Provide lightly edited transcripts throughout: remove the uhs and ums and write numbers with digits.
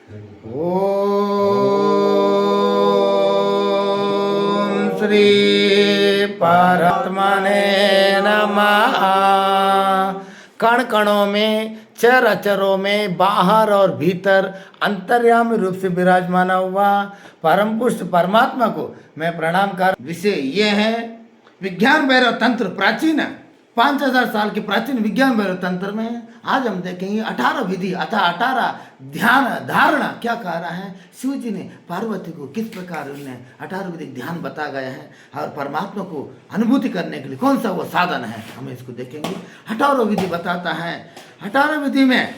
ओम श्री परमात्मने नमः। कण कणों में, चर अचरों में, बाहर और भीतर अंतर्यामी रूप से विराजमान हुआ परम पुरुष परमात्मा को मैं प्रणाम कर। विषय ये है विज्ञान भैरव तंत्र प्राचीन 5000 साल के प्राचीन विज्ञान भैरव तंत्र में आज हम देखेंगे 18 विधि अथवा 18 ध्यान धारणा क्या कह रहा है। शिव जी ने पार्वती को किस प्रकार उन्हें 18 विधि ध्यान बता गया है और परमात्मा को अनुभूति करने के लिए कौन सा वो साधन है, हम इसको देखेंगे। 18 विधि बताता है। 18 विधि में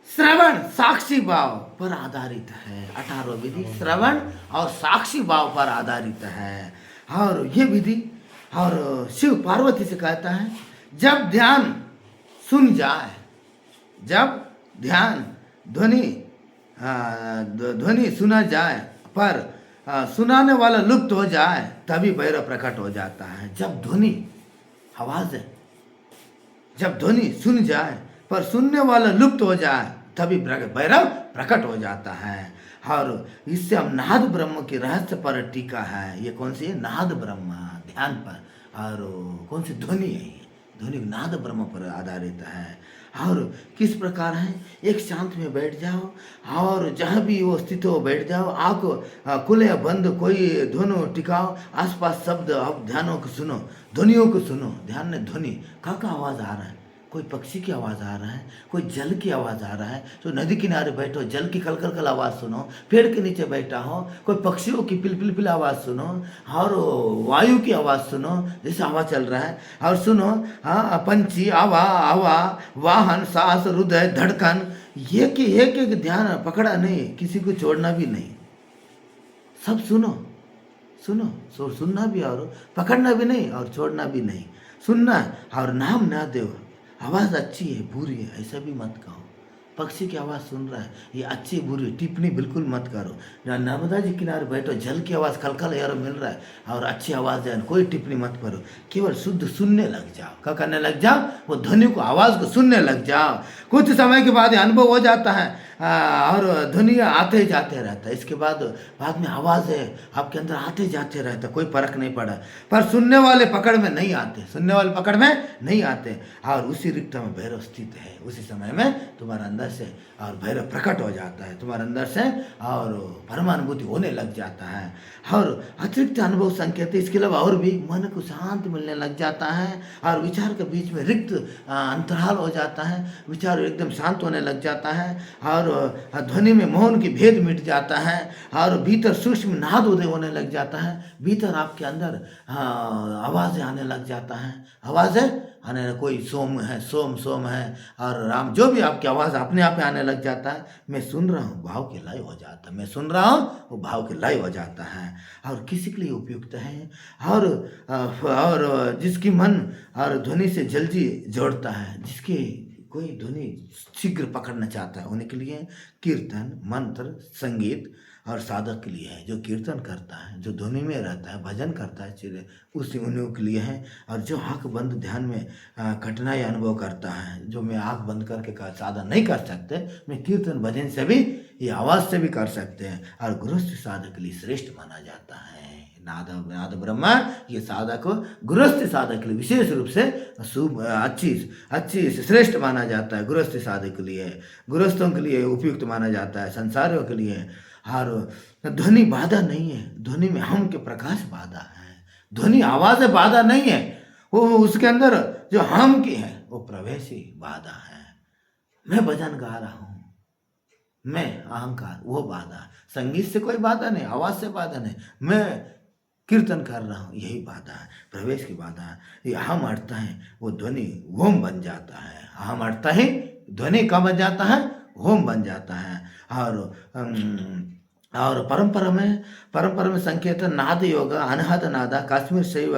श्रवण साक्षी भाव पर आधारित है। 18 विधि श्रवण और साक्षी भाव पर आधारित है। और ये विधि और शिव पार्वती से कहता है जब ध्यान सुन जाए, जब ध्यान ध्वनि सुना जाए पर सुनाने वाला लुप्त हो जाए तभी भैरव प्रकट हो जाता है। जब ध्वनि आवाज है, जब ध्वनि सुन जाए पर सुनने वाला लुप्त हो जाए तभी भैरव प्रकट हो जाता है। और इससे हम नाद ब्रह्म की रहस्य पर टीका है। ये कौन सी है? नाद ब्रह्म ध्यान पर। और कौन सी ध्वनि है? ये ध्वनि नाद ब्रह्म पर आधारित है। और किस प्रकार है? एक शांत में बैठ जाओ और जहाँ भी वो स्थित हो बैठ जाओ, आँख खुले बंद, कोई ध्वनि टिकाओ, आसपास शब्द आप ध्यानों को सुनो, ध्वनियों को सुनो। ध्यान में ध्वनि का आवाज़ आ रहा है, कोई पक्षी की आवाज़ आ रहा है, कोई जल की आवाज़ आ रहा है। तो नदी किनारे बैठो, जल की कल कल कल आवाज़ सुनो। पेड़ के नीचे बैठा हो, कोई पक्षियों की पिल पिल पिल आवाज़ सुनो और वायु की आवाज़ सुनो, जैसे हवा चल रहा है और सुनो। हाँ, पंछी, हवा, वाहन, सांस, हृदय, धड़कन, एक एक ध्यान पकड़ा नहीं, किसी को छोड़ना भी नहीं, सब सुनो सुनो। सुनना भी और पकड़ना भी नहीं और छोड़ना भी नहीं, सुनना और नाम ना दो। आवाज़ अच्छी है बुरी है ऐसा भी मत कहो। पक्षी की आवाज़ सुन रहा है, ये अच्छी बुरी टिप्पणी बिल्कुल मत करो। नर्मदा जी किनारे बैठो, जल की आवाज़ खलखल यार मिल रहा है और अच्छी आवाज़ है, कोई टिप्पणी मत करो। केवल शुद्ध सुनने लग जाओ। क्या करने लग जाओ? वो ध्वनि को, आवाज़ को सुनने लग जाओ। कुछ समय के बाद अनुभव हो जाता है और ध्वनि आते ही जाते रहता है। इसके बाद में आवाज़ है आपके अंदर आते जाते रहता, कोई फर्क नहीं पड़ा। पर सुनने वाले पकड़ में नहीं आते, सुनने वाले पकड़ में नहीं आते। और उसी रिक्त में भैरव स्थित है। उसी समय में तुम्हारे अंदर से और भैरव प्रकट हो जाता है तुम्हारे अंदर से और परमानुभूति होने लग जाता है। और अतिरिक्त अनुभव संकेत इसके अलावा और भी मन को शांति मिलने लग जाता है और विचार के बीच में रिक्त अंतराल हो जाता है, विचार एकदम शांत होने लग जाता है और ध्वनि में मौन की भेद मिट जाता है और भीतर सूक्ष्म नाद उदय होने लग जाता है। भीतर आपके अंदर आवाज़ें आने लग जाता है, आवाज़ें आने, कोई सोम है, सोम है और राम, जो भी आपकी आवाज़ अपने आप आने लग जाता है। मैं सुन रहा हूँ, भाव के लय हो जाता है। मैं सुन रहा हूँ, वो भाव के लय हो जाता है। और किसी के लिए उपयुक्त है और जिसकी मन और ध्वनि से जल्दी जोड़ता है, जिसकी कोई ध्वनि शीघ्र पकड़ना चाहता है, उनके लिए कीर्तन, मंत्र, संगीत और साधक के लिए है। जो कीर्तन करता है, जो ध्वनि में रहता है, भजन करता है, चिरे उसी उन्हीं के लिए है। और जो आँख बंद ध्यान में कठिनाई अनुभव करता है, जो मैं आँख बंद करके साधन नहीं कर सकते, मैं कीर्तन भजन से भी, ये आवाज़ से भी कर सकते हैं। और गृहस्थ साधक के लिए श्रेष्ठ माना जाता है। नाद ब्रह्मा ये साधक को, गृहस्थ साधक के लिए विशेष रूप से शुभ, अच्छी श्रेष्ठ माना जाता है। गृहस्थ साधक के लिए, गृहस्थों के लिए उपयुक्त माना जाता है, संसारियों के लिए। और ध्वनि बाधा नहीं है, ध्वनि में हम के प्रकाश बाधा है। ध्वनि आवाज़ बाधा नहीं है, वो उसके अंदर जो हम की है वो प्रवेश ही बाधा है। मैं भजन गा रहा हूँ, मैं अहंकार, वो बाधा। संगीत से कोई बाधा नहीं, आवाज़ से बाधा नहीं, मैं कीर्तन कर रहा हूँ, यही बाधा है, प्रवेश की बाधा है। ये अहम अटता है, वो ध्वनि होम बन जाता है। अहम अटता है, ध्वनि का बन जाता है, होम बन जाता है। और परंपरा में संकेतन, नाद योगा, अनहद नादा, कश्मीर शैव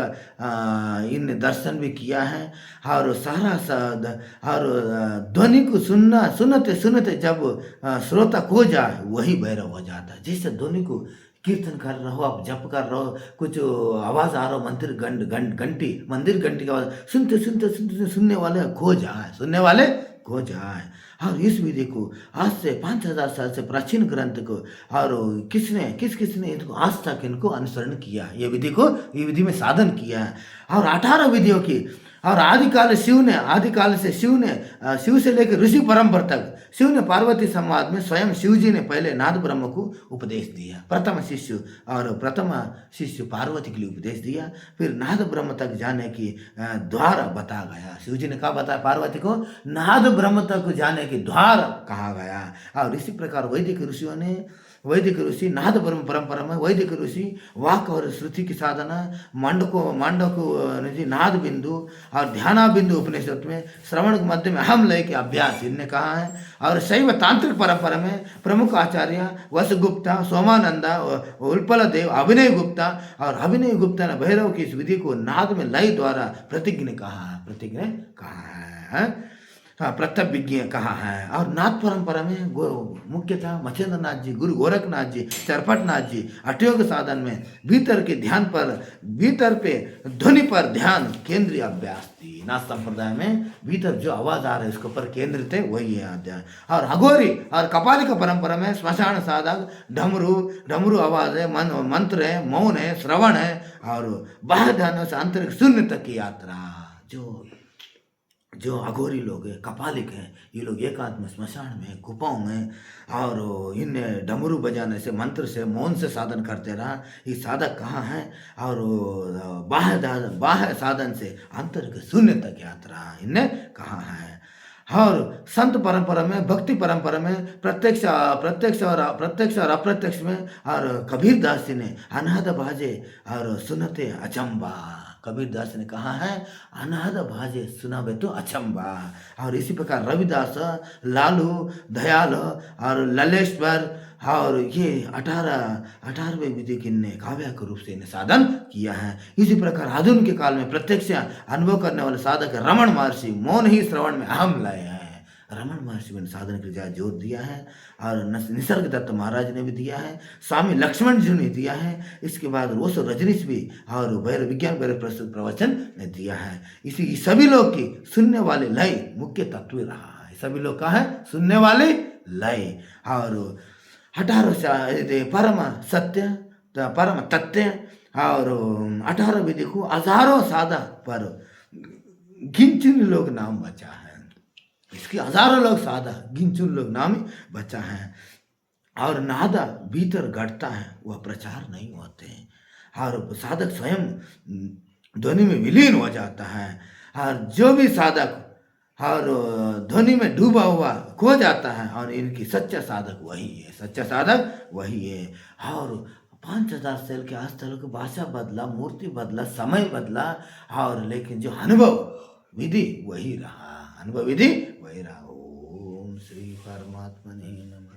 इन दर्शन भी किया है। और सारा और ध्वनि को सुनते जब श्रोता खो जाए वही भैरव हो जाता है। जैसे ध्वनि को कीर्तन कर रहे हो, आप जप कर रहे हो, कुछ आवाज़ आ रहा हो, मंदिर घंटी की आवाज़ सुनते सुनने वाले खो जाए, सुनने वाले खो जाए। और इस विधि को आज से 5000 साल से प्राचीन ग्रंथ को और किस किसने इनको आज तक इनको अनुसरण किया, ये विधि को, ये विधि में साधन किया है। और 18 विधियों की, और आदिकाल से शिव से लेकर ऋषि परंपरा तक शिव ने पार्वती संवाद में स्वयं शिव जी ने पहले नाद ब्रह्म को उपदेश दिया। प्रथम शिष्य पार्वती के लिए उपदेश दिया, फिर नाद ब्रह्म तक जाने की द्वार बता गया। शिव जी ने कहा बताया पार्वती को, नाद ब्रह्म तक जाने की द्वार कहा गया। और इसी प्रकार वैदिक ऋषि नाद ब्रह्म परंपरा में वैदिक ऋषि वाक और श्रुति की साधना, मांडको नाद बिंदु और ध्याना बिंदु उपनिषद में श्रवण मध्य में अहम लय के अभ्यास इनने कहा है। और शैव तांत्रिक परंपरा में प्रमुख आचार्य वसुगुप्ता, सोमानंदा, उत्पल देव, अभिनय गुप्ता ने भैरव की इस विधि को नाद में लय द्वारा प्रतिज्ञ कहा है, प्रत्यभिज्ञ कहा है। और नाथ परंपरा में मुख्यतः मच्छेंद्र नाथ जी, गुरु गोरखनाथ जी, चरपटनाथ जी अठयोग साधन में भीतर पे ध्वनि पर ध्यान केंद्रीय अभ्यास थी। नाथ संप्रदाय में भीतर जो आवाज आ रहा है उसके ऊपर केंद्रित है, वही है अध्याय। और अघोरी और कपालिका परंपरा में श्मशान साधक डमरू आवाज है, मंत्र है, मौन है, श्रवण है और बाह्य ध्यान से आंतरिक शून्य तक की यात्रा। जो अघोरी लोग हैं, कपालिक हैं, ये लोग एकांत में, स्मशान में, गुफाओं में और इन डमरू बजाने से, मंत्र से, मौन से साधन करते रहा। ये साधक कहाँ है? और बाह्य साधन से आंतरिक शून्य तक यात्रा इनने कहा है। और संत परंपरा में, भक्ति परंपरा में प्रत्यक्ष और अप्रत्यक्ष में, और कबीर दास जी ने अनाहत भाजे और सुनते अचंबा, कबीर दास ने कहा है अनाहत भाजे सुनावे तो अचंबा। और इसी प्रकार रविदास, लालू, दयाल और ललेश्वर और ये 18वें विधि किन्ने काव्य के रूप से इन्हें साधन किया है। इसी प्रकार आधुनिक काल में प्रत्यक्ष अनुभव करने वाले साधक रमण महर्षि मौन ही श्रवण में अहम लय है। रमण महर्षि ने साधन के लिए जोर दिया है और निसर्ग दत्त महाराज ने भी दिया है, स्वामी लक्ष्मण जी ने दिया है। इसके बाद रोसो रजनीश भी और विज्ञान प्रस्तुत प्रवचन ने दिया है। इसी सभी लोग की सुनने वाले लय मुख्य तत्व रहा है। सभी लोग का है सुनने वाले लय। और 18 परम सत्य परम तथ्य और 18 विधि को हजारों साधा पर गिनचुन लोग नाम बचा है। इसके हजारों लोग साधा गिनचुन लोग नाम बचा है। और नादा भीतर घटता है, वह प्रचार नहीं होते हैं। और साधक स्वयं ध्वनि में विलीन हो जाता है। और जो भी साधक और ध्वनि में डूबा हुआ खो जाता है। और इनकी सच्चा साधक वही है। और 5000 साल के आजतक भाषा बदला, मूर्ति बदला, समय बदला, और लेकिन जो अनुभव विधि वही रहा। ओम श्री परमात्मने नमः।